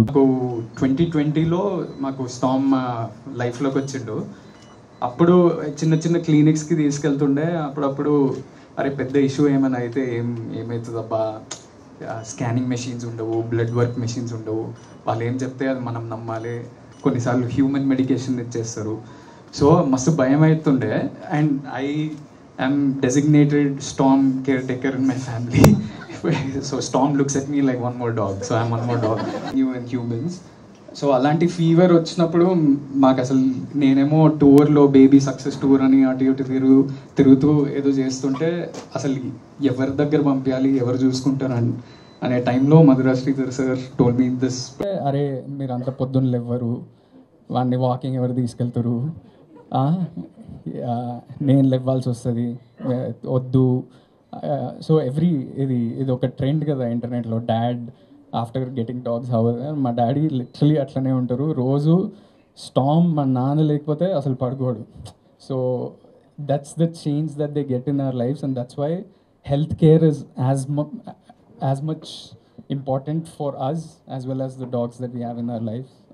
నాకు 2020లో మాకు స్టామ్ లైఫ్లోకి వచ్చిండు. అప్పుడు చిన్న చిన్న క్లినిక్స్కి తీసుకెళ్తుండే. అప్పుడప్పుడు అరే పెద్ద ఇష్యూ ఏమైనా అయితే ఏమవుతుందబ్బా, స్కానింగ్ మెషిన్స్ ఉండవు, బ్లడ్ వర్క్ మెషిన్స్ ఉండవు, వాళ్ళు ఏం చెప్తే అది మనం నమ్మాలి, కొన్నిసార్లు హ్యూమన్ మెడికేషన్ ఇచ్చేస్తారు. సో మస్తు భయం అవుతుండే. And I am designated storm caretaker in my family. So storm looks at me like one more dog, so I'm one more dog. You and humans. So అలాంటి ఫీవర్ వచ్చినప్పుడు మాకు అసలు నేనేమో టూర్లో బేబీ సక్సెస్ టూర్ అని అటు ఇటు తిరుగుతూ ఏదో చేస్తుంటే అసలు ఎవరి దగ్గర పంపించాలి, ఎవరు చూసుకుంటారు అనే టైంలో Madhura Sridhar sir told me this. అరే మీరు అంత పొద్దున్న లేవ్వరు, వాడిని వాకింగ్ ఎవరు తీసుకెళ్తారు, నేను లేవ్వాల్సి వస్తుంది, వద్దు. సో ఇది ఒక ట్రెండ్ కదా ఇంటర్నెట్లో, dad after getting dogs house. మా డాడీ లిటరలీ అట్లనే ఉంటారు. రోజు స్టామ్ మా నాన్న లేకపోతే అసలు పడుకోడు. So that's the change that they get in our lives, and that's why health care is as much important for us as well as the dogs that we have in our life.